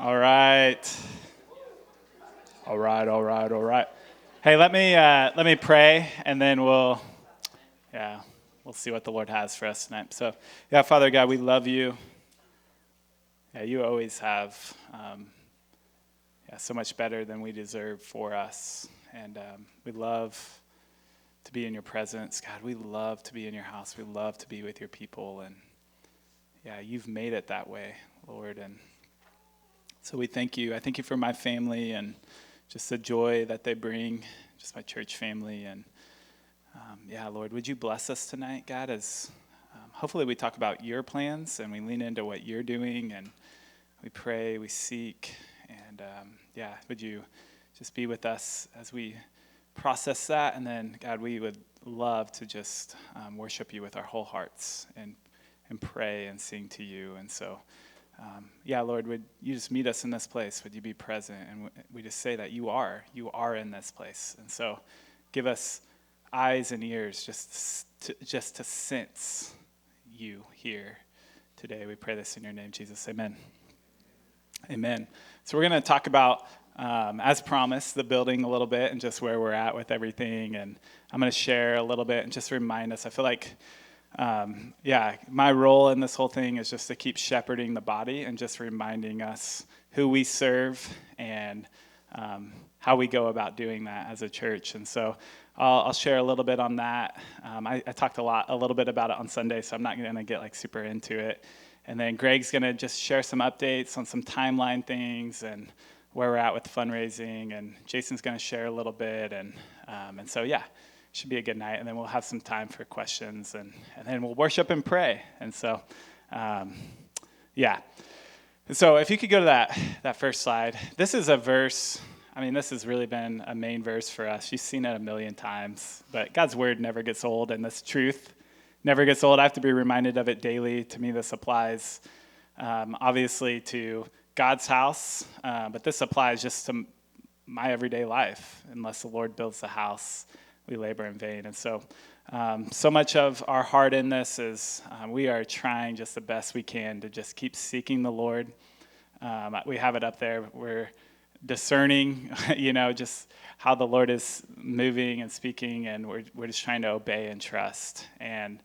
All right. All right, all right, all right. Hey, let me pray and then we'll see what the Lord has for us tonight. So, yeah, Father God, we love you. Yeah, you always have so much better than we deserve for us. And we love to be in your presence. God, we love to be in your house. We love to be with your people. And yeah, you've made it that way, Lord. And so we thank you. I thank you for my family and just the joy that they bring, just my church family. And Lord, would you bless us tonight, God, as hopefully we talk about your plans and we lean into what you're doing and we pray, we seek. And would you just be with us as we process that? And then, God, we would love to just worship you with our whole hearts and pray and sing to you. And so, Lord, would you just meet us in this place? Would you be present? And we just say that you are in this place. And so give us eyes and ears just to sense you here today. We pray this in your name, Jesus. Amen. Amen. So we're going to talk about, as promised, the building a little bit and just where we're at with everything. And I'm going to share a little bit and just remind us. I feel like my role in this whole thing is just to keep shepherding the body and just reminding us who we serve and how we go about doing that as a church. And so I'll share a little bit on that. I talked a little bit about it on Sunday, so I'm not going to get super into it. And then Greg's going to just share some updates on some timeline things and where we're at with fundraising. And Jason's going to share a little bit. And so should be a good night. And then we'll have some time for questions. And then we'll worship and pray. And so, And so if you could go to that first slide. This is a verse. I mean, this has really been a main verse for us. You've seen it a million times. But God's word never gets old. And this truth never gets old. I have to be reminded of it daily. To me, this applies obviously to God's house, but this applies just to my everyday life. Unless the Lord builds the house, we labor in vain. And so much of our heart in this is we are trying just the best we can to just keep seeking the Lord. We have it up there. We're discerning, just how the Lord is moving and speaking, and we're just trying to obey and trust. And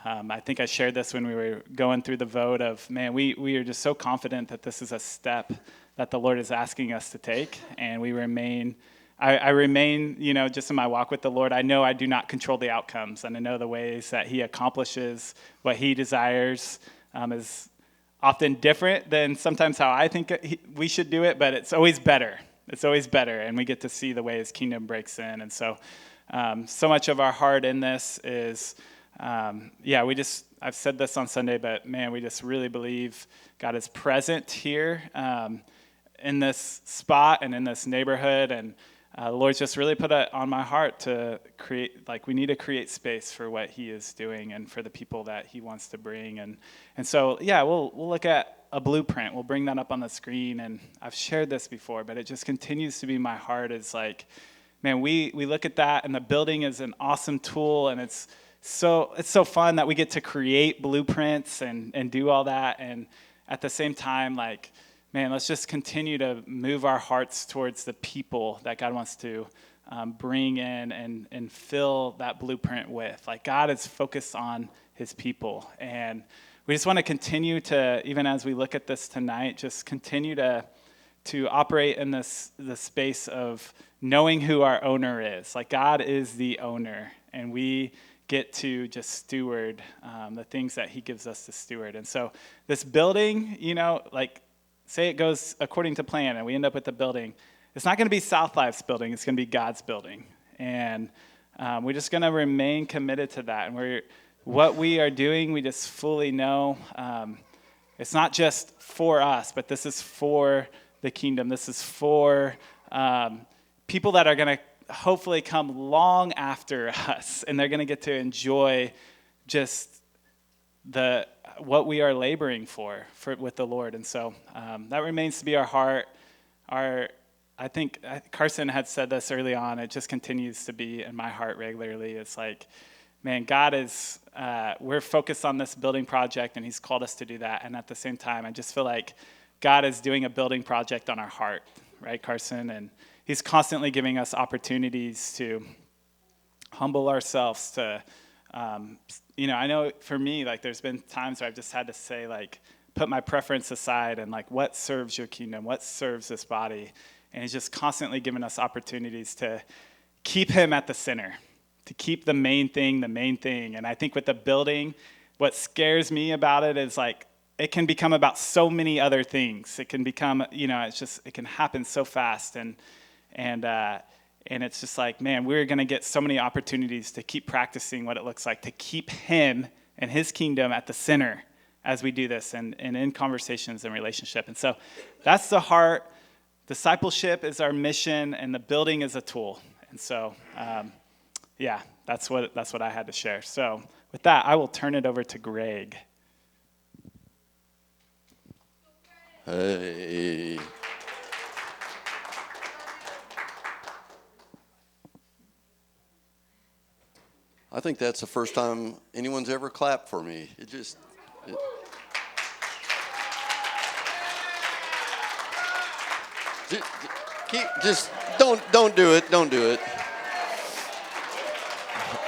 I think I shared this when we were going through the vote of, man, we are just so confident that this is a step that the Lord is asking us to take, and we remain. I remain, just in my walk with the Lord. I know I do not control the outcomes, and I know the ways that He accomplishes what He desires is often different than sometimes how I think we should do it, but it's always better. It's always better, and we get to see the way His kingdom breaks in. And so much of our heart in this is, I've said this on Sunday, but man, we just really believe God is present here in this spot and in this neighborhood, and the Lord's just really put it on my heart to create, we need to create space for what He is doing and for the people that He wants to bring. And so, we'll look at a blueprint. We'll bring that up on the screen. And I've shared this before, but it just continues to be my heart is man, we look at that, and the building is an awesome tool, and it's so fun that we get to create blueprints and do all that. And at the same time, man, let's just continue to move our hearts towards the people that God wants to bring in and fill that blueprint with. God is focused on His people. And we just want to continue to, even as we look at this tonight, just continue to operate in the space of knowing who our owner is. God is the owner, and we get to just steward the things that He gives us to steward. And so this building, say it goes according to plan and we end up with the building, it's not going to be South Life's building, it's going to be God's building. And we're just going to remain committed to that. And what we are doing, we just fully know it's not just for us, but this is for the kingdom. This is for people that are going to hopefully come long after us, and they're going to get to enjoy just what we are laboring for with the Lord. And so that remains to be our heart. I think Carson had said this early on. It just continues to be in my heart regularly. It's man, God is, we're focused on this building project, and He's called us to do that. And at the same time, I just feel God is doing a building project on our heart, right, Carson? And he's constantly giving us opportunities to humble ourselves to, I know for me, like there's been times where I've just had to say, like, put my preference aside and like, what serves your kingdom? What serves this body? And he's just constantly giving us opportunities to keep him at the center, to keep the main thing. And I think with the building, what scares me about it is like, it can become about so many other things. It can become, it can happen so fast. And it's just like, man, we're going to get so many opportunities to keep practicing what it looks like to keep him and his kingdom at the center as we do this and in conversations and relationship. And so that's the heart. Discipleship is our mission, and the building is a tool. And so, that's what I had to share. So with that, I will turn it over to Greg. Hey. I think that's the first time anyone's ever clapped for me. Just don't do it. Don't do it.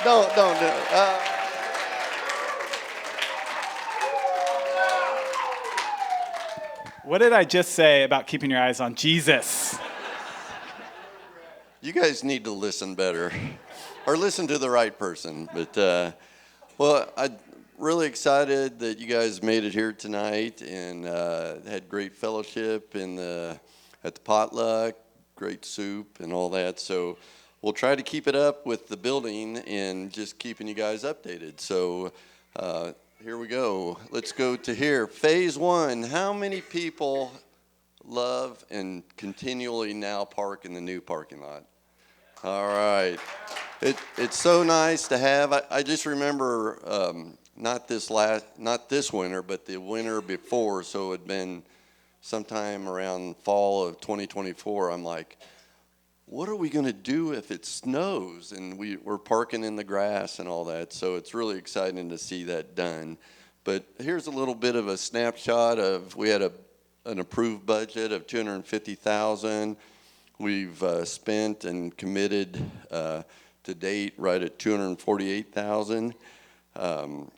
Don't do it. What did I just say about keeping your eyes on Jesus? You guys need to listen better, or listen to the right person. But I'm really excited that you guys made it here tonight and had great fellowship at the potluck, great soup and all that. So we'll try to keep it up with the building and just keeping you guys updated. So here we go. Let's go to here. Phase 1. How many people love and continually now park in the new parking lot? All right. It's so nice to have. I just remember not this winter, but the winter before. So it had been sometime around fall of 2024. I'm like, what are we going to do if it snows? And we're parking in the grass and all that. So it's really exciting to see that done. But here's a little bit of a snapshot of, we had an approved budget of $250,000. We've spent and committed to date right at $248,000. And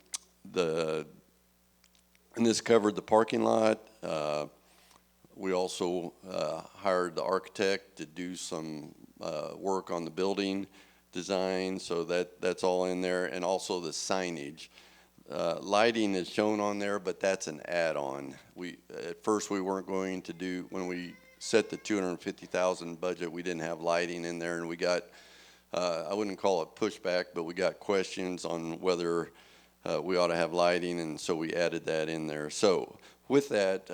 this covered the parking lot. We also hired the architect to do some work on the building design, so that's all in there, and also the signage. Lighting is shown on there, but that's an add-on. At first we weren't going to do, when we set the $250,000 budget, we didn't have lighting in there, and we got, I wouldn't call it pushback, but we got questions on whether we ought to have lighting, and so we added that in there. So with that,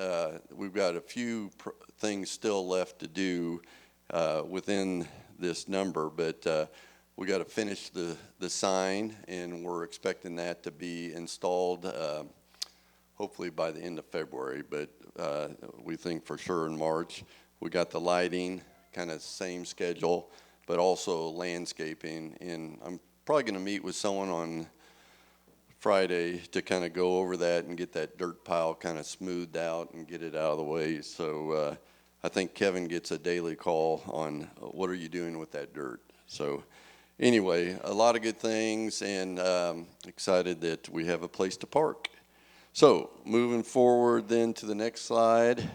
we've got a few things still left to do within this number, but we got to finish the sign, and we're expecting that to be installed hopefully by the end of February, but we think for sure in March. We got the lighting, kind of same schedule, but also landscaping, and I'm probably going to meet with someone on Friday to kind of go over that and get that dirt pile kind of smoothed out and get it out of the way. So I think Kevin gets a daily call on what are you doing with that dirt. So anyway, a lot of good things, and excited that we have a place to park. So moving forward then to the next slide,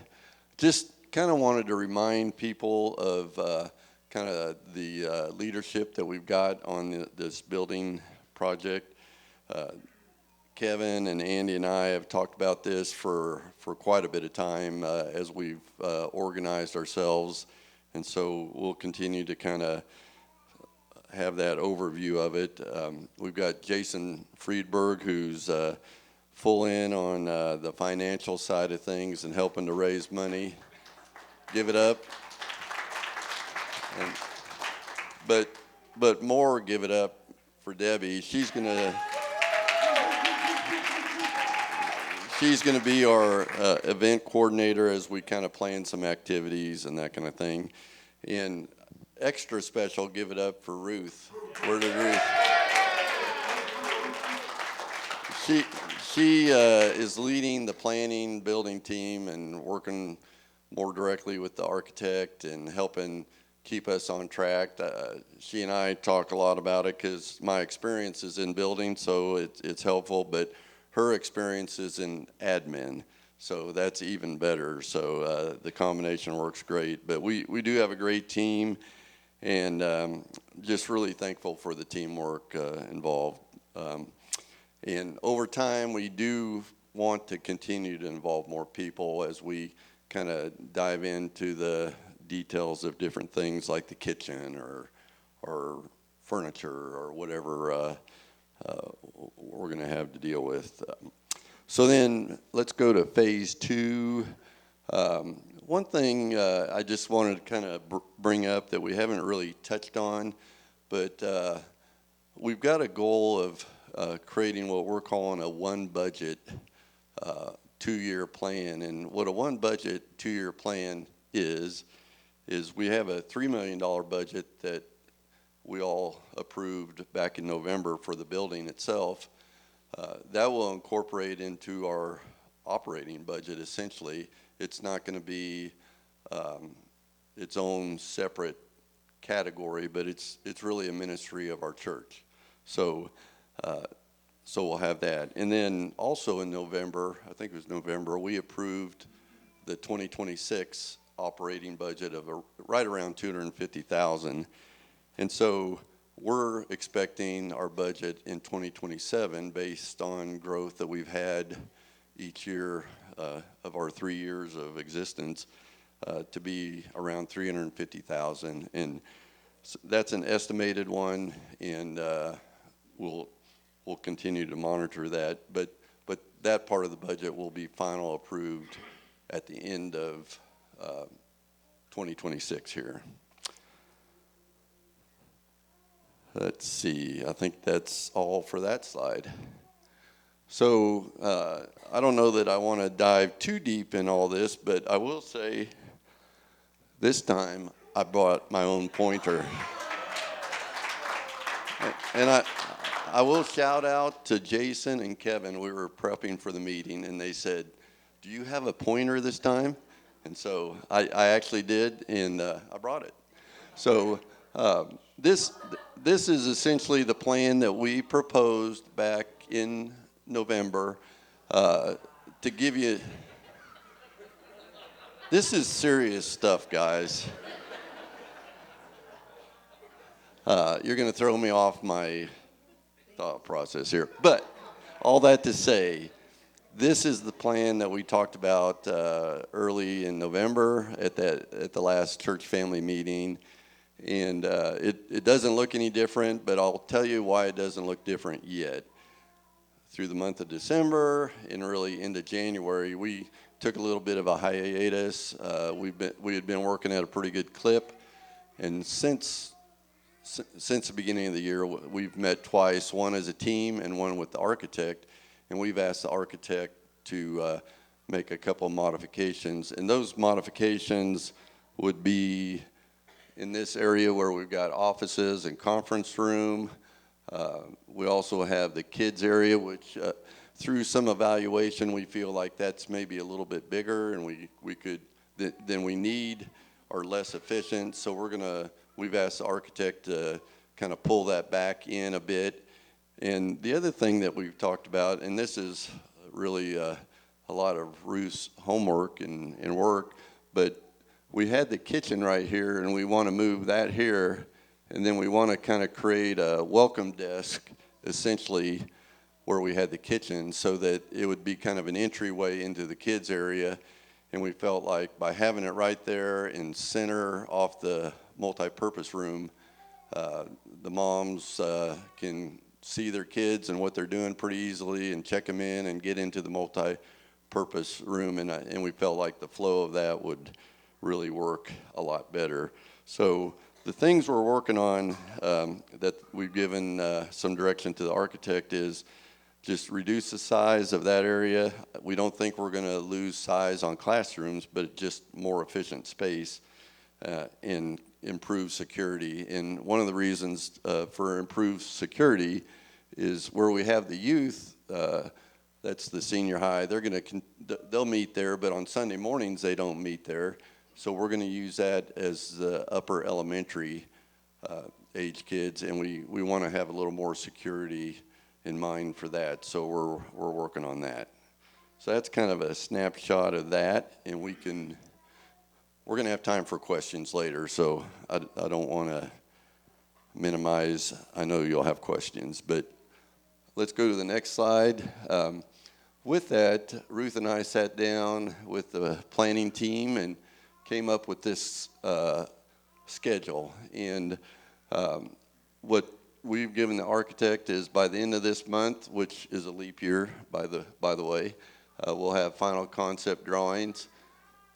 just kind of wanted to remind people of kind of the leadership that we've got on this building project. Kevin and Andy and I have talked about this for quite a bit of time as we've organized ourselves, and so we'll continue to kind of have that overview of it. We've got Jason Friedberg, who's full in on the financial side of things and helping to raise money. Give it up. But more give it up for Debbie. She's gonna be our event coordinator as we kind of plan some activities and that kind of thing. And extra special, give it up for Ruth. Where did Ruth? she is leading the planning building team and working more directly with the architect and helping keep us on track. She and I talk a lot about it because my experience is in building, so it's helpful, but her experience is in admin, so that's even better. So the combination works great. But we do have a great team, and just really thankful for the teamwork involved. And over time, we do want to continue to involve more people as we kind of dive into the details of different things like the kitchen or furniture or whatever we're going to have to deal with. So then let's go to phase 2. One thing I just wanted to kind of bring up that we haven't really touched on, but we've got a goal of creating what we're calling a one budget 2-year plan. And what a one budget 2-year plan is we have a $3 million budget that we all approved back in November for the building itself. That will incorporate into our operating budget essentially. It's not going to be its own separate category, but it's really a ministry of our church. So we'll have that. And then also in November, I think it was November, we approved the 2026 operating budget of right around $250,000. And so we're expecting our budget in 2027 based on growth that we've had each year of our 3 years of existence to be around $350,000. And so that's an estimated one, and we'll continue to monitor that, but that part of the budget will be final approved at the end of 2026 here. Let's see, I think that's all for that slide. So I don't know that I want to dive too deep in all this, but I will say this time I brought my own pointer. And I will shout out to Jason and Kevin. We were prepping for the meeting, and they said, "Do you have a pointer this time?" And so I actually did, and I brought it. So this is essentially the plan that we proposed back in November to give you. This is serious stuff, guys. You're going to throw me off my thought process here. But all that to say, this is the plan that we talked about early in November at the last church family meeting. And it doesn't look any different, but I'll tell you why it doesn't look different yet. Through the month of December and really into January, we took a little bit of a hiatus. We had been working at a pretty good clip. And since the beginning of the year, we've met twice, one as a team and one with the architect, and we've asked the architect to make a couple of modifications. And those modifications would be in this area where we've got offices and conference room. We also have the kids area, which through some evaluation, we feel like that's maybe a little bit bigger and we could than we need or less efficient. So we've asked the architect to kind of pull that back in a bit. And the other thing that we've talked about, and this is really a lot of Ruth's homework and work, but we had the kitchen right here, and we want to move that here, and then we want to kind of create a welcome desk, essentially, where we had the kitchen, so that it would be kind of an entryway into the kids area. And we felt like by having it right there in center off the multi-purpose room, the moms can see their kids and what they're doing pretty easily and check them in and get into the multi-purpose room. And we felt like the flow of that would really work a lot better. So the things we're working on that we've given some direction to the architect is just reduce the size of that area. We don't think we're going to lose size on classrooms, but just more efficient space and improve security. And one of the reasons for improved security is where we have the youth That's the senior high. They'll meet there, but on Sunday mornings they don't meet there. So we're going to use that as the upper elementary age kids, and we want to have a little more security in mind for that. So we're working on that. So that's kind of a snapshot of that, and we're going to have time for questions later. So I don't want to minimize. I know you'll have questions, but let's go to the next slide. With that, Ruth and I sat down with the planning team and came up with this schedule. And what we've given the architect is by the end of this month, which is a leap year, by the way, we'll have final concept drawings.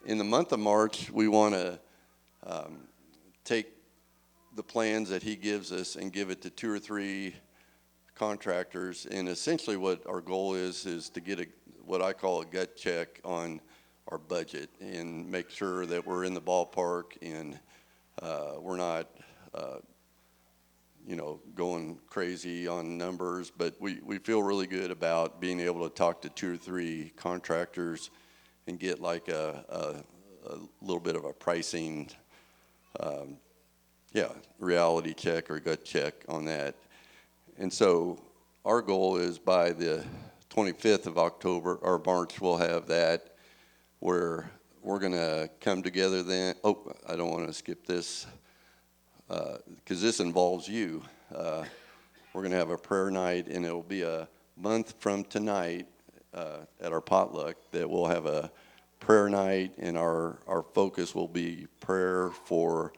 In the month of March, we want to take the plans that he gives us and give it to 2 or 3 contractors. And essentially what our goal is to get what I call a gut check on our budget and make sure that we're in the ballpark and we're not going crazy on numbers, but we feel really good about being able to talk to 2 or 3 contractors and get like a little bit of a pricing, reality check or gut check on that. And so our goal is by the 25th of October or March, we'll have that where we're going to come together then. Oh, I don't want to skip this because this involves you. We're going to have a prayer night, and it'll be a month from tonight at our potluck that we'll have a prayer night, and our focus will be prayer for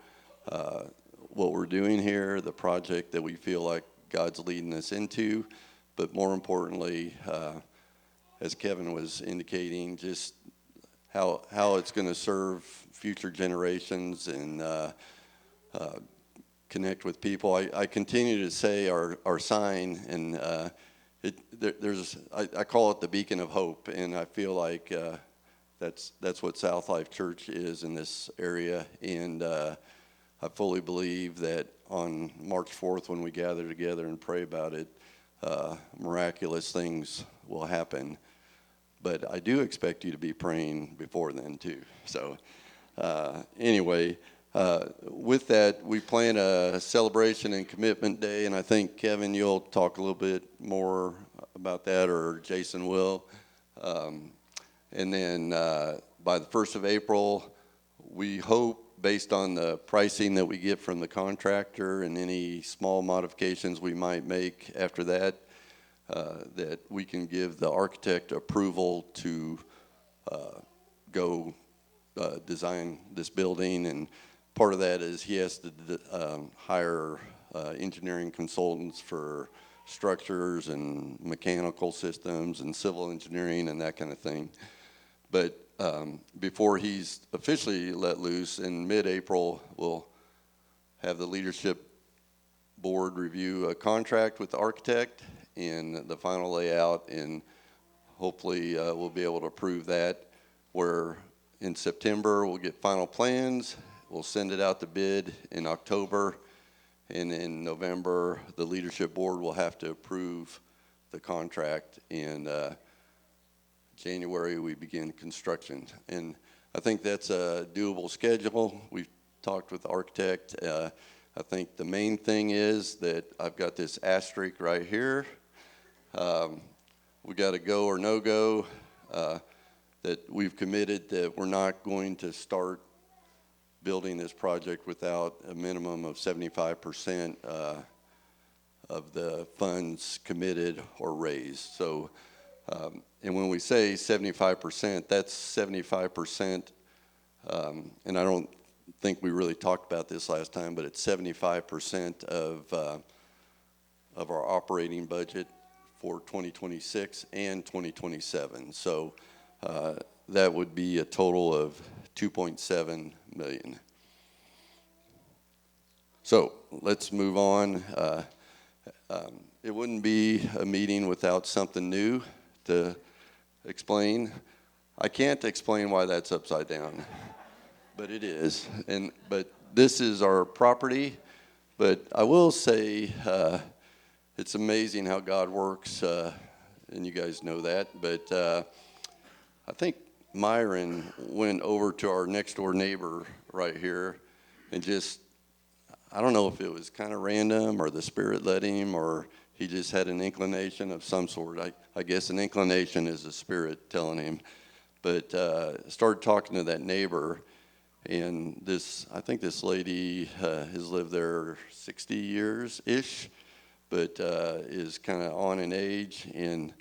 what we're doing here, the project that we feel like God's leading us into, but more importantly, as Kevin was indicating, just how it's going to serve future generations and connect with people. I continue to say our sign, and I call it the beacon of hope, and I feel like that's what South Life Church is in this area, and I fully believe that on March 4th when we gather together and pray about it, miraculous things will happen. But I do expect you to be praying before then too. So anyway, with that, we plan a celebration and commitment day, and I think, Kevin, you'll talk a little bit more about that, or Jason will. And then by the 1st of April, we hope, based on the pricing that we get from the contractor and any small modifications we might make after that, that we can give the architect approval to go design this building. And part of that is he has to hire engineering consultants for structures and mechanical systems and civil engineering and that kind of thing. But before he's officially let loose in mid-April, we'll have the leadership board review a contract with the architect and the final layout, and hopefully we'll be able to approve that, where in September we'll get final plans, we'll send it out to bid in October, and in November the leadership board will have to approve the contract, and January we begin construction. And I think that's a doable schedule. We've talked with the architect. I think the main thing is that I've got this asterisk right here. We got a go or no go, that we've committed that we're not going to start building this project without a minimum of 75% of the funds committed or raised. So, and when we say 75%, that's 75%, and I don't think we really talked about this last time, but it's 75% of our operating budget for 2026 and 2027. So that would be a total of $2.7 million. So let's move on. It wouldn't be a meeting without something new to explain. I can't explain why that's upside down, but it is. But this is our property. But I will say it's amazing how God works and you guys know that. But I think Myron went over to our next door neighbor right here and just, I don't know if it was kind of random or the Spirit led him or he just had an inclination of some sort. I guess an inclination is the Spirit telling him. But started talking to that neighbor, and I think this lady has lived there 60 years-ish, but is kind of on in age and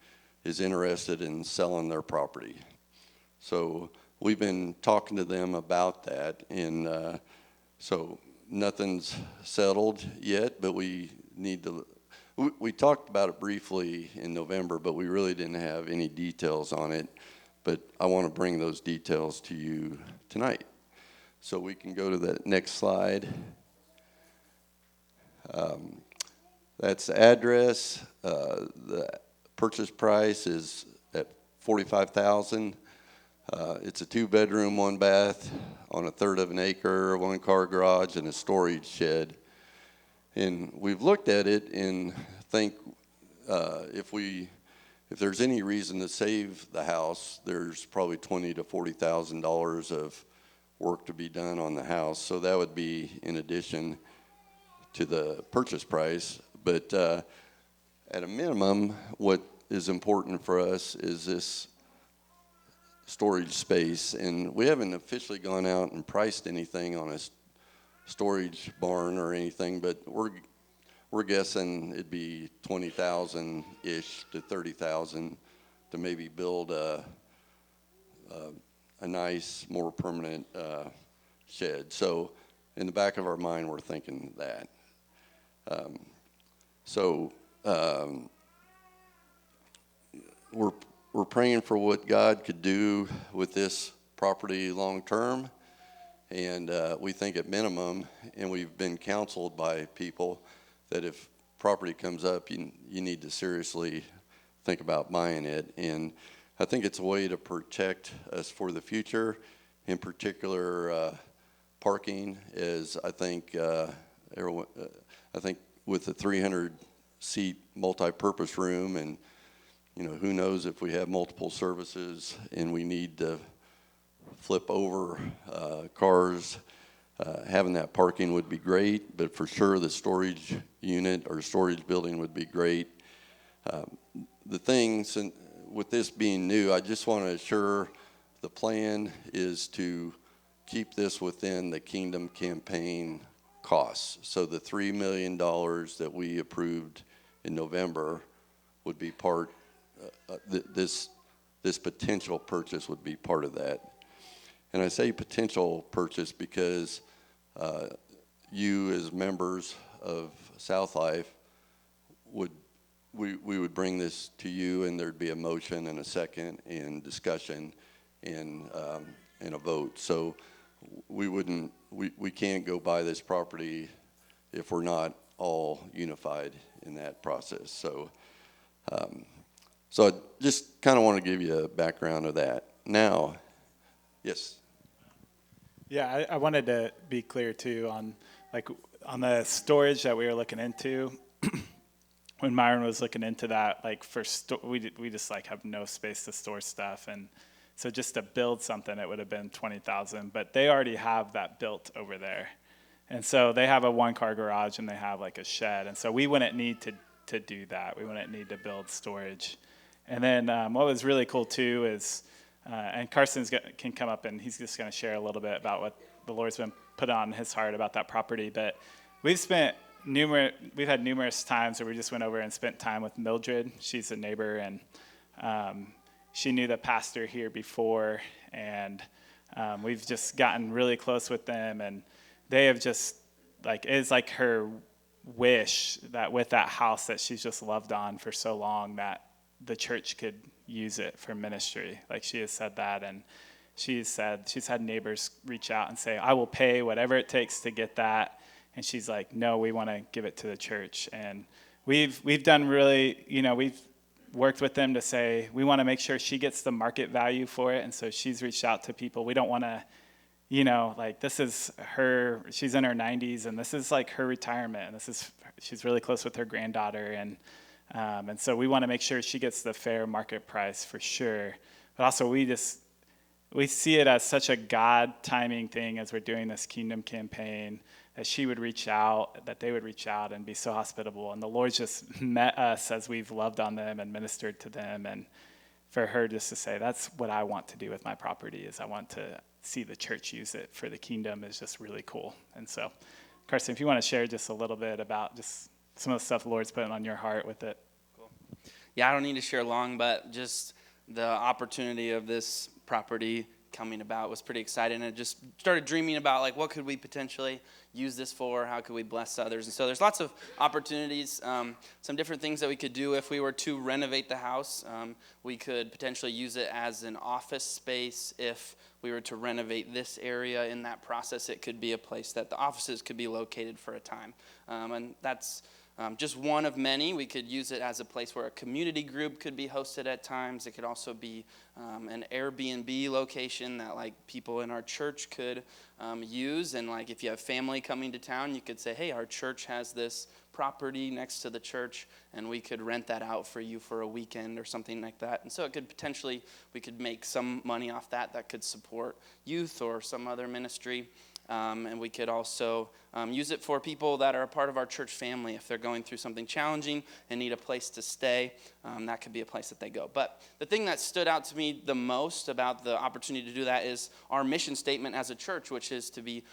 is interested in selling their property. So we've been talking to them about that, and so nothing's settled yet, but we need to. We talked about it briefly in November, but we really didn't have any details on it. But I want to bring those details to you tonight. So we can go to the next slide. That's the address. The purchase price is at $45,000. It's a 2-bedroom, 1-bath on a third of an acre, 1-car garage, and a storage shed. And we've looked at it and think if there's any reason to save the house, there's probably $20,000 to $40,000 of work to be done on the house. So that would be in addition to the purchase price. But at a minimum, what is important for us is this storage space. And we haven't officially gone out and priced anything on a storage barn or anything, but we're guessing it'd be $20,000-ish to $30,000 to maybe build a nice, more permanent shed. So in the back of our mind, we're thinking that. We're praying for what God could do with this property long term, and we think at minimum, and we've been counseled by people that if property comes up, you need to seriously think about buying it. And I think it's a way to protect us for the future, in particular parking, is I think with the 300-seat multi-purpose room, and who knows if we have multiple services and we need to flip over cars. Having that parking would be great, but for sure the storage unit or storage building would be great. The things, and with this being new, I just want to assure the plan is to keep this within the Kingdom Campaign costs. So the $3 million that we approved in November would be part, this potential purchase would be part of that. And I say potential purchase because you as members of South Life we would bring this to you, and there'd be a motion and a second and discussion and a vote. So we can't go buy this property if we're not all unified in that process. So I just kind of want to give you a background of that. Now, yes. Yeah, I wanted to be clear too on the storage that we were looking into. When Myron was looking into that, we just have no space to store stuff, and so just to build something, it would have been $20,000. But they already have that built over there, and so they have a 1-car garage and they have a shed, and so we wouldn't need to do that. We wouldn't need to build storage. And then what was really cool too is. And Carson can come up and he's just going to share a little bit about what the Lord's been put on his heart about that property. But we've had numerous times where we just went over and spent time with Mildred. She's a neighbor, and she knew the pastor here before, and we've just gotten really close with them. And they have just it's her wish that with that house that she's just loved on for so long, that the church could use it for ministry. She has said that, and she's had neighbors reach out and say, I will pay whatever it takes to get that. And she's like, no, we want to give it to the church. And we've done really, we've worked with them to say, we want to make sure she gets the market value for it. And so she's reached out to people. We don't want to, this is her, she's in her 90s, and this is her retirement. And she's really close with her granddaughter. And And so we want to make sure she gets the fair market price for sure. But also we see it as such a God timing thing as we're doing this kingdom campaign, that she would reach out, that they would reach out and be so hospitable. And the Lord just met us as we've loved on them and ministered to them. And for her just to say, that's what I want to do with my property, is I want to see the church use it for the kingdom, is just really cool. And so, Carson, if you want to share just a little bit about just some of the stuff the Lord's putting on your heart with it. Cool. Yeah, I don't need to share long, but just the opportunity of this property coming about was pretty exciting. And just started dreaming about, like, what could we potentially use this for? How could we bless others? And so there's lots of opportunities, some different things that we could do if we were to renovate the house. We could potentially use it as an office space. If we were to renovate this area, in that process, it could be a place that the offices could be located for a time. And that's just one of many. We could use it as a place where a community group could be hosted at times. It could also be an Airbnb location that, like, people in our church could use. And, like, if you have family coming to town, you could say, hey, our church has this property next to the church, and we could rent that out for you for a weekend or something like that. And so it could potentially, we could make some money off that could support youth or some other ministry. And we could also use it for people that are a part of our church family. If they're going through something challenging and need a place to stay, that could be a place that they go. But the thing that stood out to me the most about the opportunity to do that is our mission statement as a church, which is to be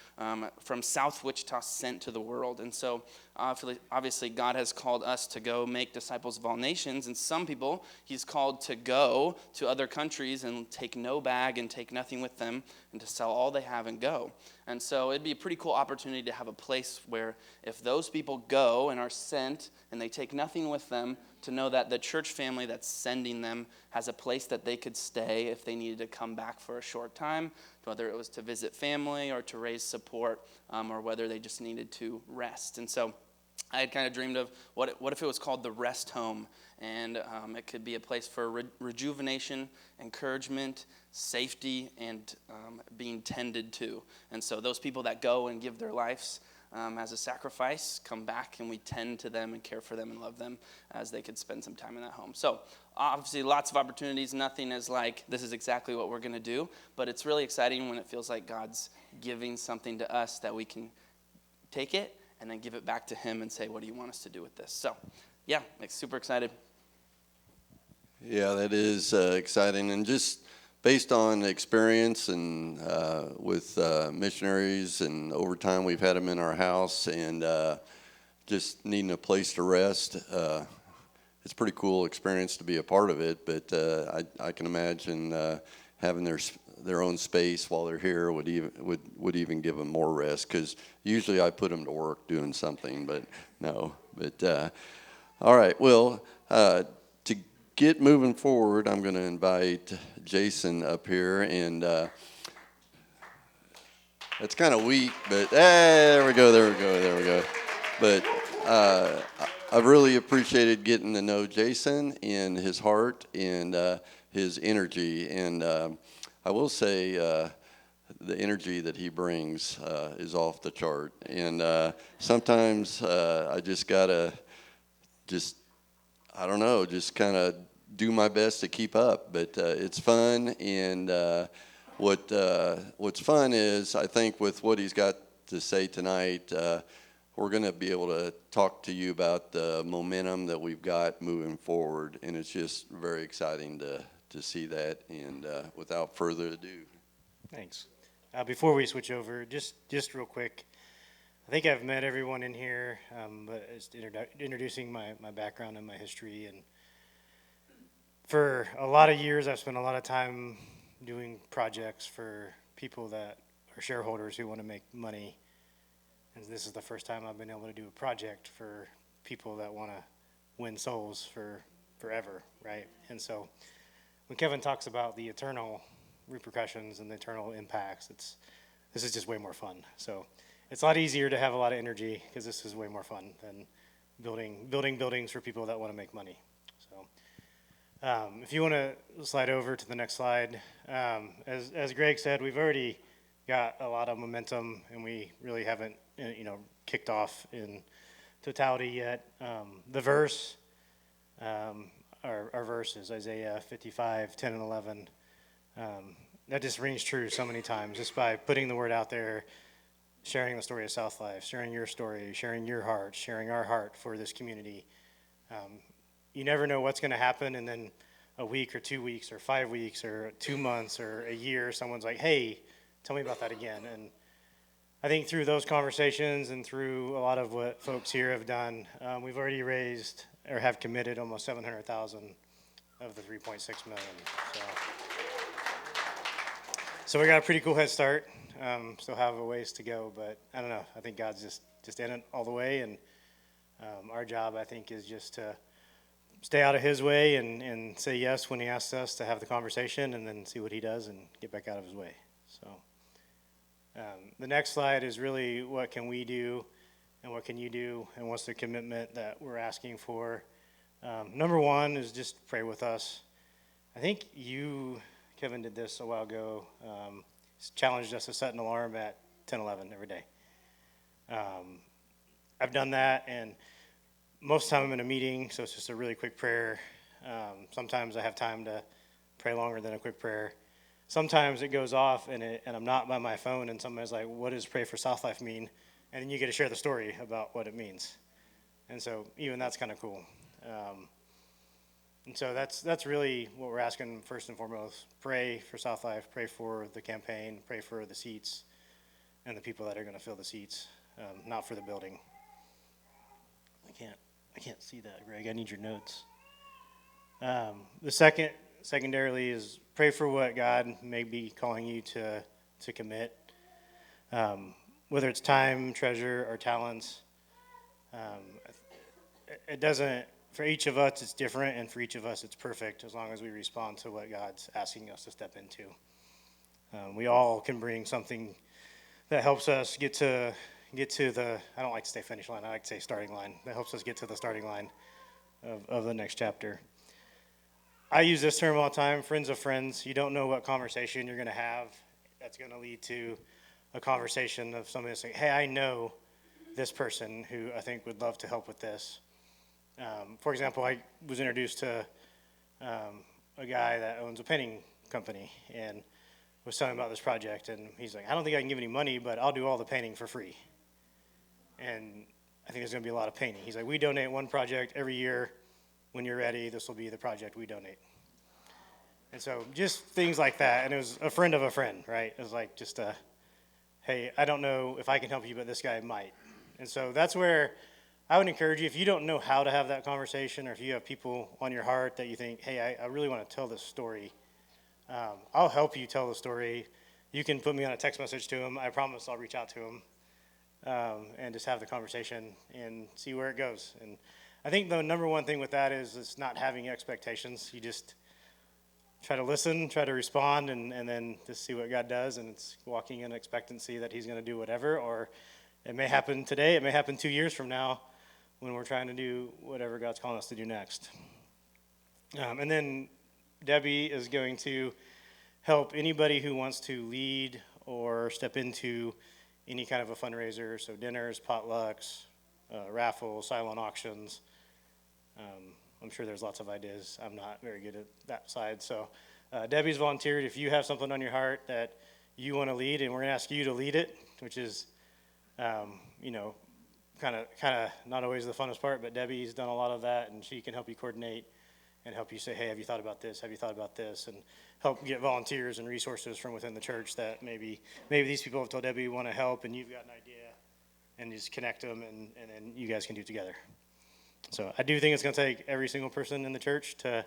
from South Wichita sent to the world. And so obviously God has called us to go make disciples of all nations. And some people he's called to go to other countries and take no bag and take nothing with them, and to sell all they have and go. And so it'd be a pretty cool opportunity to have a place where if those people go and are sent and they take nothing with them, to know that the church family that's sending them has a place that they could stay if they needed to come back for a short time, whether it was to visit family or to raise support, or whether they just needed to rest. And so I had kind of dreamed of what if it was called the Rest Home, and it could be a place for rejuvenation, encouragement, safety, and being tended to. And so those people that go and give their lives as a sacrifice come back, and we tend to them and care for them and love them as they could spend some time in that home. So obviously lots of opportunities. Nothing is like, this is exactly what we're going to do, but it's really exciting when it feels like God's giving something to us that we can take it and then give it back to him and say, what do you want us to do with this? So, yeah, super excited. Yeah, that is exciting. And just based on experience and with missionaries, and over time we've had them in our house, and just needing a place to rest, it's a pretty cool experience to be a part of it. But I can imagine having their own space while they're here would even give them more rest, because usually I put them to work doing something, but no. But all right, well, to get moving forward, I'm going to invite Jason up here, and it's kind of weak, but there we go. But I've really appreciated getting to know Jason and his heart and his energy, and I will say the energy that he brings is off the chart. And sometimes I just gotta I don't know, just kind of do my best to keep up. But it's fun, and what's fun is, I think with what he's got to say tonight, we're going to be able to talk to you about the momentum that we've got moving forward, and it's just very exciting to see that. And without further ado. Thanks. Before we switch over, just real quick, I think I've met everyone in here, but it's introducing my background and my history. And for a lot of years, I've spent a lot of time doing projects for people that are shareholders who want to make money. And this is the first time I've been able to do a project for people that want to win souls for forever, right? And so when Kevin talks about the eternal repercussions and the eternal impacts, this is just way more fun. So it's a lot easier to have a lot of energy, because this is way more fun than building buildings for people that want to make money. So if you want to slide over to the next slide, as Greg said, we've already got a lot of momentum, and we really haven't kicked off in totality yet. The verse our verses, Isaiah 55, 10 and 11. That just rings true so many times, just by putting the word out there, sharing the story of South Life, sharing your story, sharing your heart, sharing our heart for this community. You never know what's going to happen, and then a week or 2 weeks or 5 weeks or 2 months or a year, someone's like, hey, tell me about that again. And I think through those conversations and through a lot of what folks here have done, we've already raised or have committed almost 700,000 of the 3.6 million. So we got a pretty cool head start. Still have a ways to go, but I don't know. I think God's just in it all the way, and our job, I think, is just to stay out of his way and say yes when he asks us to have the conversation, and then see what he does and get back out of his way. So the next slide is really what can we do and what can you do, and what's the commitment that we're asking for. Number one is just pray with us. I think you, Kevin, did this a while ago. Challenged us to set an alarm at 10:11 every day. I've done that, and most of the time I'm in a meeting, so it's just a really quick prayer. Sometimes I have time to pray longer than a quick prayer. Sometimes it goes off, and I'm not by my phone, and somebody's like, what does Pray for South Life mean? And then you get to share the story about what it means. And so even that's kind of cool. And so that's really what we're asking first and foremost. Pray for South Life, pray for the campaign, pray for the seats and the people that are going to fill the seats, not for the building. I can't see that, Greg. I need your notes. The secondarily is pray for what God may be calling you to commit, whether it's time, treasure, or talents. It doesn't. For each of us, it's different, and for each of us, it's perfect as long as we respond to what God's asking us to step into. We all can bring something that helps us get to the, I don't like to say finish line, I like to say starting line. That helps us get to the starting line of the next chapter. I use this term all the time, friends of friends. You don't know what conversation you're going to have that's going to lead to a conversation of somebody saying, hey, I know this person who I think would love to help with this. For example, I was introduced to a guy that owns a painting company and was telling me about this project, and he's like, I don't think I can give any money, but I'll do all the painting for free. And I think there's going to be a lot of painting. He's like, we donate one project every year. When you're ready, this will be the project we donate. And so just things like that. And it was a friend of a friend, right? It was like just hey, I don't know if I can help you, but this guy might. And so that's where I would encourage you, if you don't know how to have that conversation, or if you have people on your heart that you think, hey, I really want to tell this story, I'll help you tell the story. You can put me on a text message to him. I promise I'll reach out to him and just have the conversation and see where it goes. And I think the number one thing with that is not having expectations. You just try to listen, try to respond, and then just see what God does. And it's walking in expectancy that he's going to do whatever, or it may happen today, it may happen 2 years from now when we're trying to do whatever God's calling us to do next. And then Debbie is going to help anybody who wants to lead or step into any kind of a fundraiser, so dinners, potlucks, raffles, silent auctions. I'm sure there's lots of ideas. I'm not very good at that side. So Debbie's volunteered. If you have something on your heart that you want to lead, and we're going to ask you to lead it, which is, kind of not always the funnest part, but Debbie's done a lot of that, and she can help you coordinate and help you say, hey, have you thought about this? Have you thought about this? And help get volunteers and resources from within the church that maybe these people have told Debbie want to help, and you've got an idea, and just connect them, and then you guys can do it together. So I do think it's going to take every single person in the church to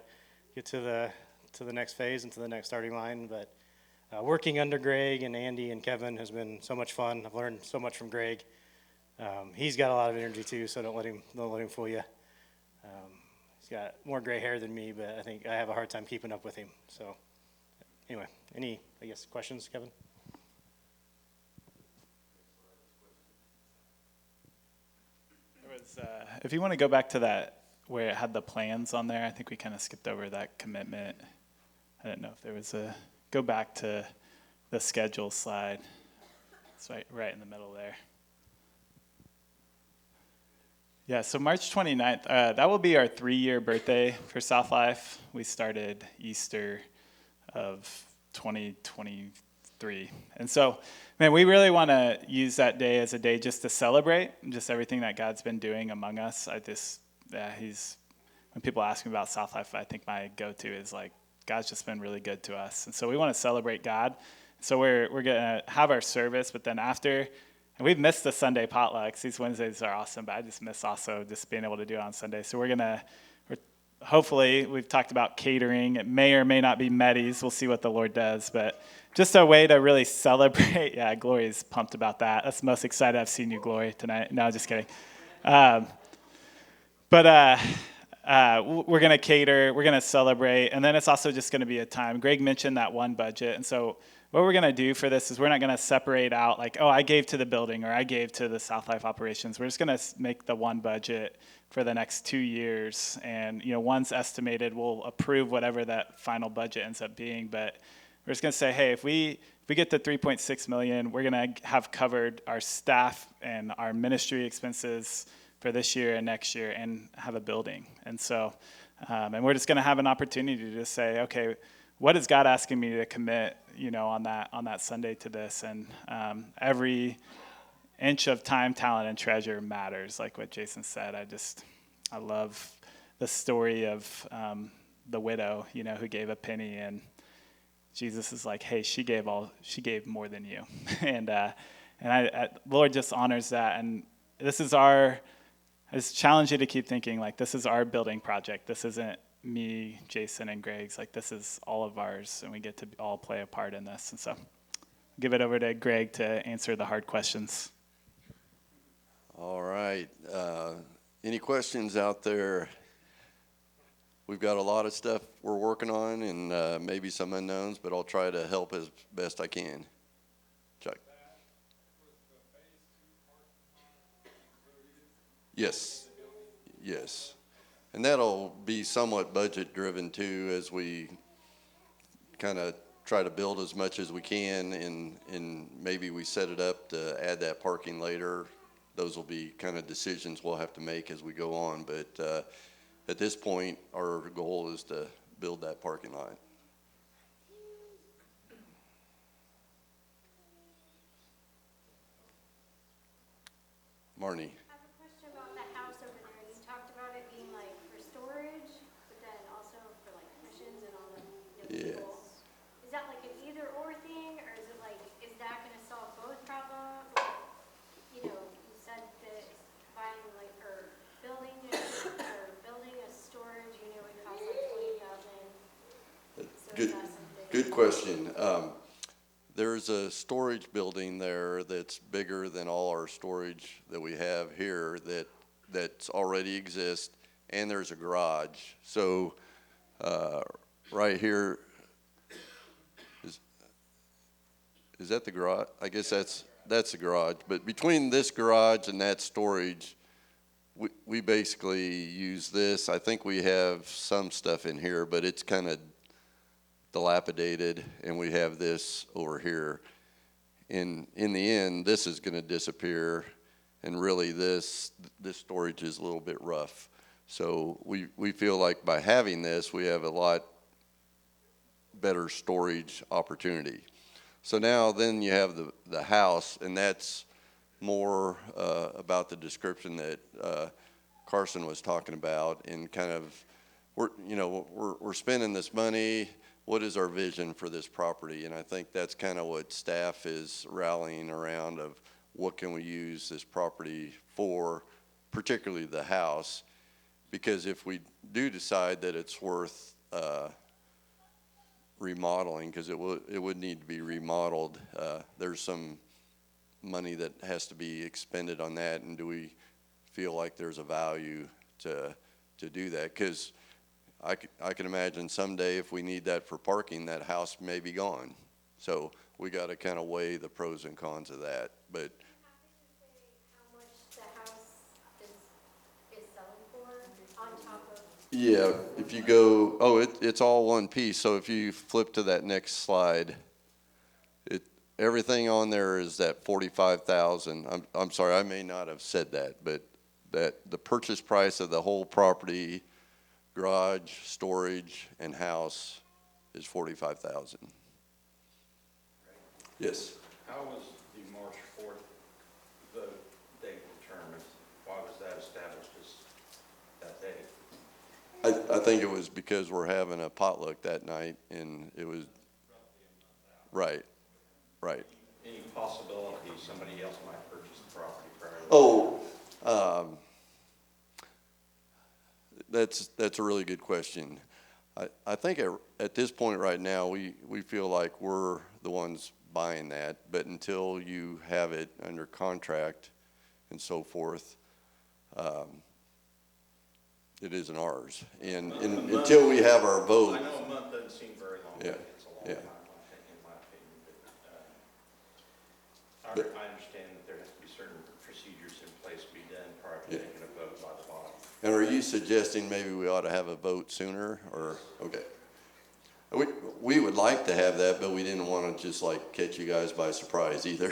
get to the next phase and to the next starting line. But working under Greg and Andy and Kevin has been so much fun. I've learned so much from Greg. He's got a lot of energy too, so don't let him fool you. He's got more gray hair than me, but I think I have a hard time keeping up with him. So anyway, any questions, Kevin? If you want to go back to that where it had the plans on there, I think we kind of skipped over that commitment. I didn't know if there was go back to the schedule slide. It's right in the middle there. Yeah, so March 29th, that will be our 3-year birthday for South Life. We started Easter of 2023. And so, man, we really want to use that day as a day just to celebrate just everything that God's been doing among us. When people ask me about South Life, I think my go-to is like, God's just been really good to us. And so we want to celebrate God. So we're going to have our service, but then after, and we've missed the Sunday potlucks. These Wednesdays are awesome, but I just miss also just being able to do it on Sunday. So hopefully, we've talked about catering. It may or may not be Medis. We'll see what the Lord does. But just a way to really celebrate. Yeah, Glory's pumped about that. That's the most excited I've seen you, Glory, tonight. No, just kidding. We're going to cater. We're going to celebrate. And then it's also just going to be a time. Greg mentioned that one budget. And so what we're going to do for this is we're not going to separate out like, oh, I gave to the building or I gave to the South Life operations. We're just going to make the one budget for the next 2 years. And, one's estimated. We'll approve whatever that final budget ends up being. But we're just going to say, hey, if we get to $3.6 million, we're going to have covered our staff and our ministry expenses for this year and next year and have a building. And so, and we're just going to have an opportunity to just say, okay, what is God asking me to commit, on that Sunday to this? And every inch of time, talent, and treasure matters, like what Jason said. I love the story of the widow, who gave a penny, and Jesus is like, hey, she gave more than you. and Lord just honors that. And I just challenge you to keep thinking, like, this is our building project. This isn't me, Jason, and Greg's. Like, this is all of ours, and we get to all play a part in this. And so give it over to Greg to answer the hard questions. All right. Any questions out there? We've got a lot of stuff we're working on and maybe some unknowns, but I'll try to help as best I can. Chuck. Yes. And that'll be somewhat budget driven too, as we kind of try to build as much as we can, and maybe we set it up to add that parking later. Those will be kind of decisions we'll have to make as we go on. But at this point, our goal is to build that parking lot. Marnie. Yeah. Is that like an either or thing, or is it like, is that going to solve both problems? Like, you said that buying like or building a storage unit would cost like $20,000. So Good question. There's a storage building there that's bigger than all our storage that we have here that's already exists, and there's a garage. So right here, is that the garage? I guess that's the garage. But between this garage and that storage, we basically use this. I think we have some stuff in here, but it's kind of dilapidated, and we have this over here. In the end, this is going to disappear, and really this storage is a little bit rough. So we feel like by having this, we have a lot better storage opportunity. So now then you have the house, and that's more about the description that Carson was talking about, and kind of we're spending this money. What is our vision for this property? And I think that's kind of what staff is rallying around, of what can we use this property for, particularly the house, because if we do decide that it's worth remodeling, because it would need to be remodeled, there's some money that has to be expended on that, and do we feel like there's a value to do that? Because I can imagine someday if we need that for parking, that house may be gone. So we got to kind of weigh the pros and cons of that. But how much the house is selling for on top of? yeah, if you go, it's all one piece. So if you flip to that next slide, everything on there is that 45,000. I'm sorry, I may not have said that, but that the purchase price of the whole property, garage, storage, and house is $45,000. Yes. How was the March 4th vote date determined? Why was that established as that date? I think it was because we're having a potluck that night, and it was, right. Any possibility somebody else might purchase the property prior to? Oh, that's a really good question. I think at this point right now, we feel like we're the ones buying that, but until you have it under contract and so forth, it isn't ours. And until we have our vote. I know a month doesn't seem very long. Yeah, But it's a long yeah. time, in my opinion. But I understand that there has to be certain procedures in place to be done prior to Yeah. taking a vote by the body. And are you suggesting maybe we ought to have a vote sooner, or, okay? We would like to have that, but we didn't want to just like catch you guys by surprise either.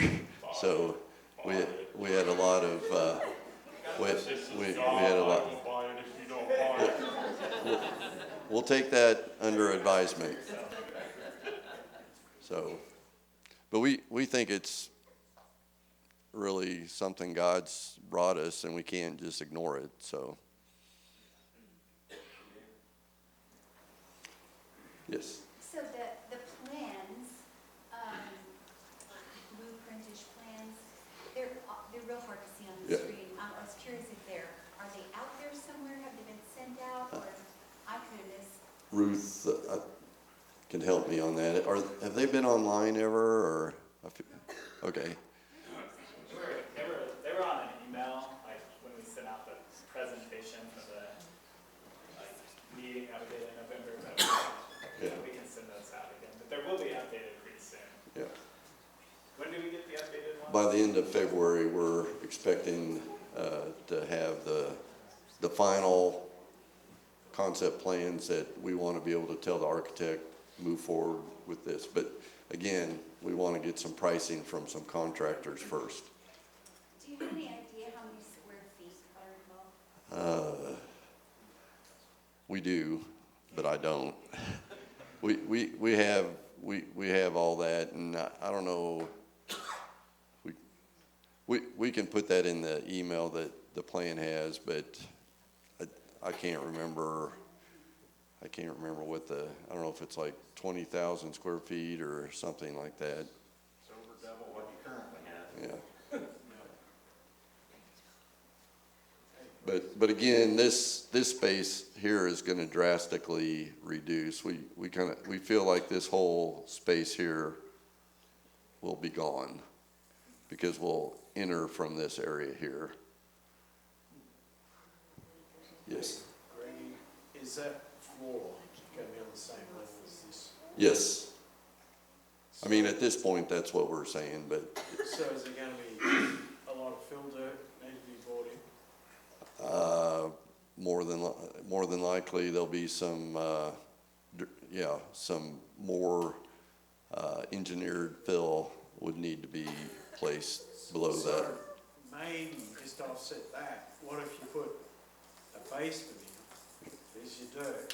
So we had a lot of, we had a lot. We'll take that under advisement. So, but we think it's really something God's brought us, and we can't just ignore it, so. Yes. So the plans, blueprintish plans, they're real hard to see on the Yeah. screen. I was curious if are they out there somewhere? Have they been sent out, or I could have missed? Ruth can help me on that. Have they been online ever, or? Okay. They were on an email, like when we sent out the presentation for the meeting that we did in November. But Yeah. we can send those out again. But there will be updated pretty soon. Yeah. When do we get the updated one? By the end of February, we're expecting to have the final concept plans that we want to be able to tell the architect, move forward with this. But again, we want to get some pricing from some contractors first. Do you have any idea how many square feet are involved? We do, but I don't. We have all that, and I don't know. We can put that in the email that the plan has, but I can't remember. I can't remember what I don't know if it's like 20,000 square feet or something like that. It's over double what you currently have. Yeah. But again, this space here is going to drastically reduce. We feel like this whole space here will be gone because we'll enter from this area here. Yes. Grady, is that floor going to be on the same level as this? Yes. I mean, at this point, that's what we're saying, but So is there going to be a lot of fill dirt need to be brought in? more than likely there'll be some some more engineered fill would need to be placed below that. So maybe just to offset that, what if you put a basement in, there's your dirt,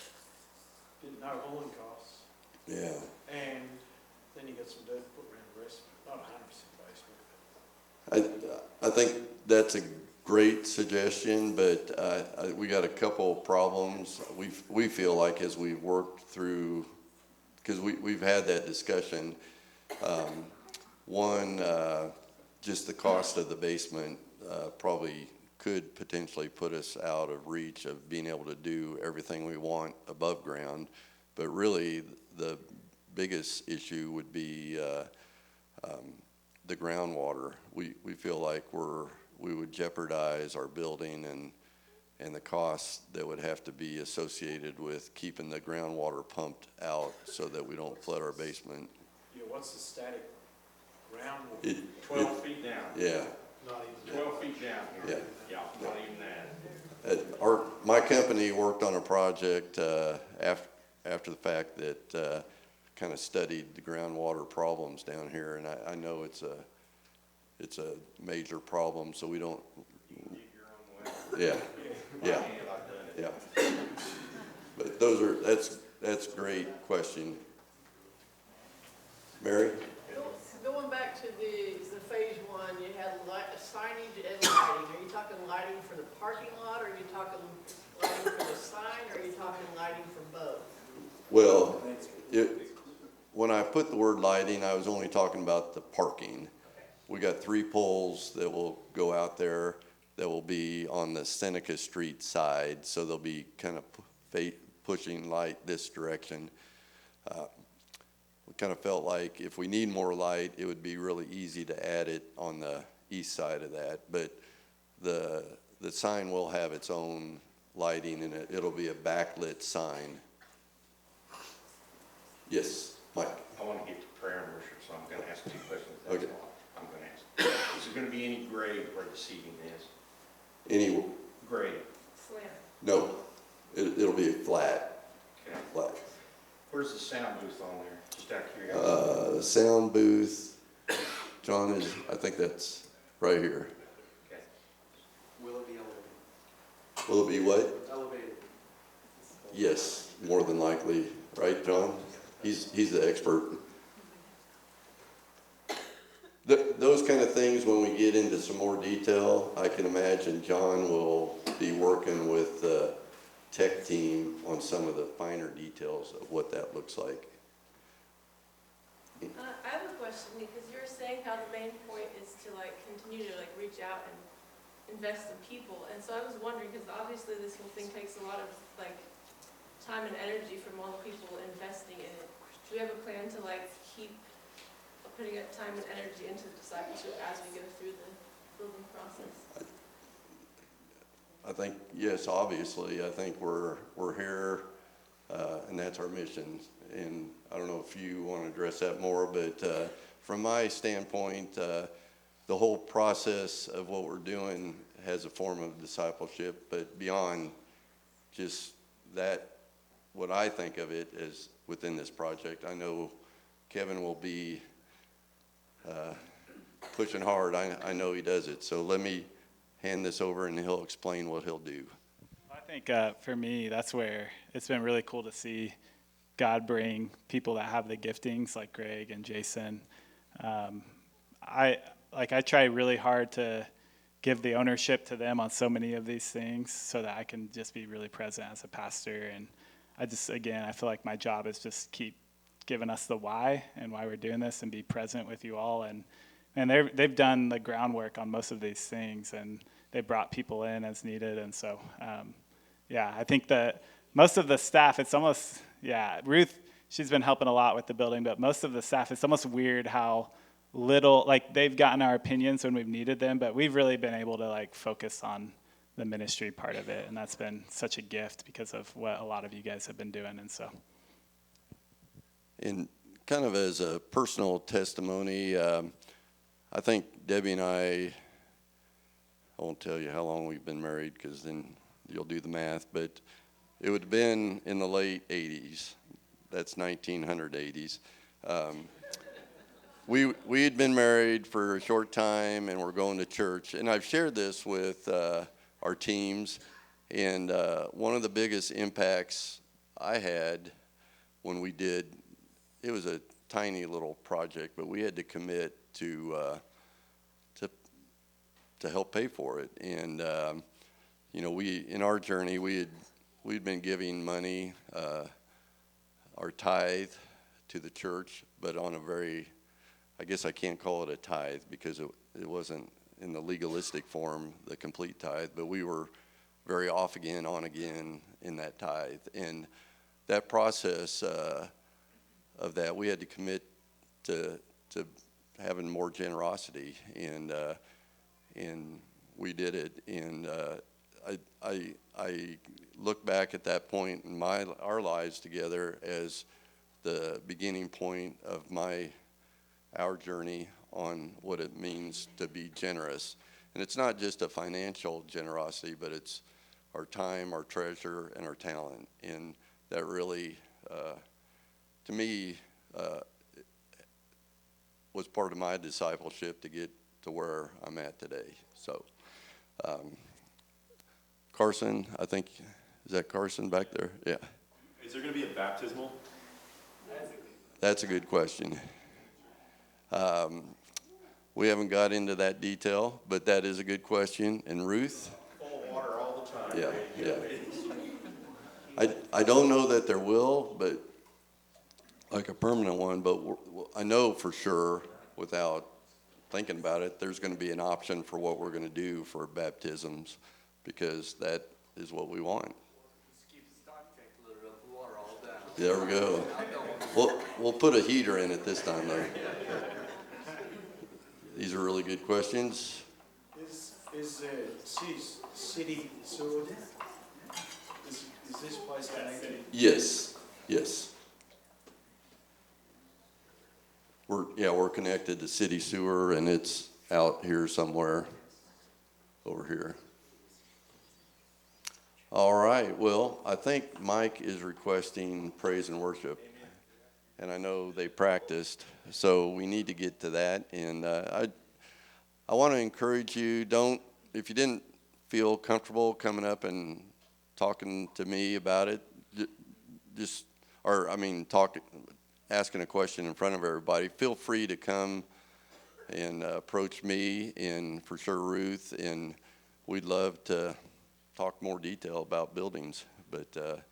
didn't know hauling costs, Yeah. and then you got some dirt put around the rest, not 100% basement. I think that's a great suggestion, but we got a couple problems. We feel like as we've worked through, because we've had that discussion. One, just the cost of the basement probably could potentially put us out of reach of being able to do everything we want above ground. But really, the biggest issue would be the groundwater. We feel like we would jeopardize our building and the costs that would have to be associated with keeping the groundwater pumped out so that we don't flood our basement. Yeah, what's the static ground? 12 feet down. Yeah. Not even 12 feet down here. Yeah. Yeah, not even that. My company worked on a project after the fact that kind of studied the groundwater problems down here, and I know it's a major problem. So we don't. You can dig your own well. Yeah, yeah, yeah. But that's a great question. Mary? Going back to the phase one, you had signage and lighting. Are you talking lighting for the parking lot, or are you talking lighting for the sign, or are you talking lighting for both? Well, when I put the word lighting, I was only talking about the parking. We got 3 poles that will go out there that will be on the Seneca Street side, so they'll be kind of pushing light this direction. We kind of felt like if we need more light, it would be really easy to add it on the east side of that. But the sign will have its own lighting, and it'll be a backlit sign. Yes, Mike? I want to get to prayer and worship, so I'm going to ask 2 questions. That's Okay. all I'm going to ask. Is there going to be any grade where the seating is? Any? Grade. Slant. No, it'll be flat. Okay. Flat. Where's the sound booth on there? Just out of curiosity. The sound booth, John, I think that's right here. Okay. Will it be elevated? Will it be what? Elevated. Yes, more than likely, right, John? He's the expert. Those kind of things, when we get into some more detail, I can imagine John will be working with the tech team on some of the finer details of what that looks like. I have a question, because you were saying how the main point is to continue to reach out and invest in people, and so I was wondering, because obviously this whole thing takes a lot of time and energy from all the people investing in it. Do we have a plan to keep putting up time and energy into discipleship as we go through the building process? I think, yes, obviously, I think we're here, and that's our mission. And I don't know if you want to address that more, but from my standpoint, the whole process of what we're doing has a form of discipleship, but beyond just that, what I think of it is within this project. I know Kevin will be pushing hard. I know he does it. So let me hand this over and he'll explain what he'll do. I think for me, that's where it's been really cool to see God bring people that have the giftings like Greg and Jason. I try really hard to give the ownership to them on so many of these things so that I can just be really present as a pastor. And I feel like my job is just keep giving us the why and why we're doing this and be present with you all. And they've done the groundwork on most of these things, and they brought people in as needed. And so, I think that most of the staff, it's almost, Ruth, she's been helping a lot with the building, but most of the staff, it's almost weird how little, they've gotten our opinions when we've needed them, but we've really been able to focus on the ministry part of it. And that's been such a gift because of what a lot of you guys have been doing. And so. And kind of as a personal testimony, I think Debbie and I won't tell you how long we've been married because then you'll do the math, but it would have been in the late 80s. That's 1980s. We had been married for a short time and we're going to church. And I've shared this with our teams. And one of the biggest impacts I had when we did, it was a tiny little project, but we had to commit to help pay for it. And we in our journey we'd been giving money, our tithe, to the church, but on a very, I guess I can't call it a tithe because it wasn't in the legalistic form the complete tithe, but we were very off again, on again in that tithe. And that process of that, we had to commit to having more generosity, and we did it. And I look back at that point in our lives together as the beginning point of our journey on what it means to be generous. And it's not just a financial generosity, but it's our time, our treasure, and our talent. And that really, to me, was part of my discipleship to get to where I'm at today. So Carson, I think, is that Carson back there? Yeah. Is there going to be a baptismal? That's a good question. We haven't got into that detail, but that is a good question. And Ruth? Full of water all the time. Yeah, yeah. I don't know that there will, but like a permanent one, but I know for sure, without thinking about it, there's going to be an option for what we're going to do for baptisms, because that is what we want. There we go. We'll put a heater in it this time, though. These are really good questions. Is city sewer, is this place connected? Yes, yes. We're connected to city sewer, and it's out here somewhere over here. All right, well, I think Mike is requesting praise and worship. And I know they practiced, so we need to get to that. And I want to encourage you, if you didn't feel comfortable coming up and talking to me about it, asking a question in front of everybody, feel free to come and approach me and for sure Ruth, and we'd love to talk more detail about buildings, but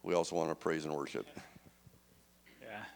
we also want to praise and worship.